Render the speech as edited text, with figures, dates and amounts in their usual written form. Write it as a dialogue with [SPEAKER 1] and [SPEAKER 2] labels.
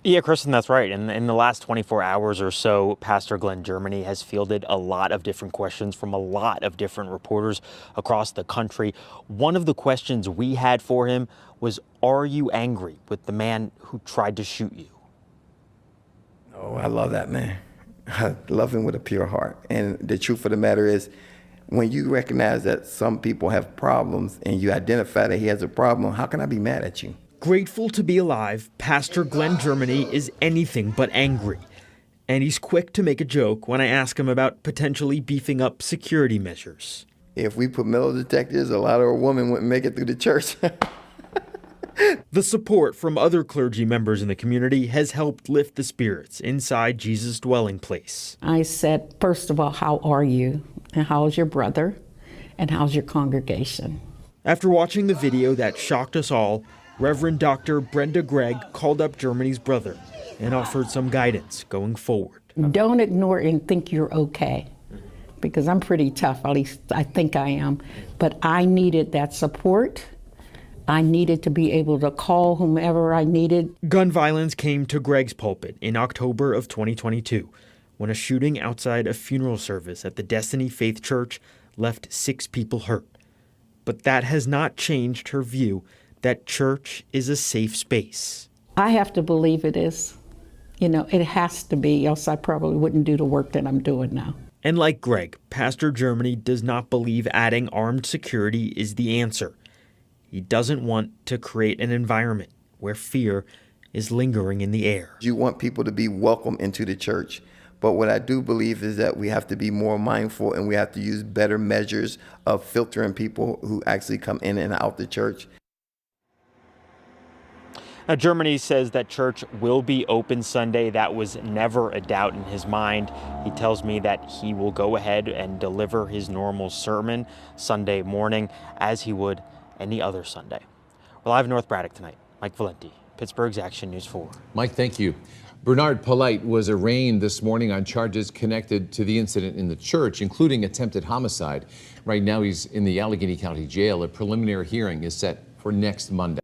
[SPEAKER 1] Yeah, Kristen, that's right. In the last 24 hours or so, Pastor Glenn Germany has fielded a lot of different questions from a lot of different reporters across the country. One of the questions we had for him was, are you angry with the man who tried to shoot you?
[SPEAKER 2] Oh, I love that man. I love him with a pure heart. And the truth of the matter is, when you recognize that some people have problems and you identify that he has a problem, how can I be mad at you?
[SPEAKER 3] Grateful to be alive, Pastor Glenn Germany is anything but angry. And he's quick to make a joke when I ask him about potentially beefing up security measures.
[SPEAKER 2] If we put metal detectors, a lot of our women wouldn't make it through the church.
[SPEAKER 3] The support from other clergy members in the community has helped lift the spirits inside Jesus' dwelling place.
[SPEAKER 4] I said, first of all, how are you? And how's your brother? And how's your congregation?
[SPEAKER 3] After watching the video that shocked us all, Reverend Dr. Brenda Gregg called up Germany's brother and offered some guidance going forward.
[SPEAKER 4] Don't ignore and think you're okay, because I'm pretty tough, at least I think I am. But I needed that support. I needed to be able to call whomever I needed.
[SPEAKER 3] Gun violence came to Gregg's pulpit in October of 2022 when a shooting outside a funeral service at the Destiny Faith Church left 6 people hurt. But that has not changed her view that church is a safe space.
[SPEAKER 4] I have to believe it is. You know, it has to be, else I probably wouldn't do the work that I'm doing now.
[SPEAKER 3] And like Gregg, Pastor Germany does not believe adding armed security is the answer. He doesn't want to create an environment where fear is lingering in the air.
[SPEAKER 2] You want people to be welcome into the church. But what I do believe is that we have to be more mindful and we have to use better measures of filtering people who actually come in and out the church.
[SPEAKER 1] Now, Germany says that church will be open Sunday. That was never a doubt in his mind. He tells me that he will go ahead and deliver his normal sermon Sunday morning as he would any other Sunday. We're live in North Braddock tonight. Mike Valenti, Pittsburgh's Action News 4.
[SPEAKER 5] Mike, thank you. Bernard Polite was arraigned this morning on charges connected to the incident in the church, including attempted homicide. Right now, he's in the Allegheny County Jail. A preliminary hearing is set for next Monday.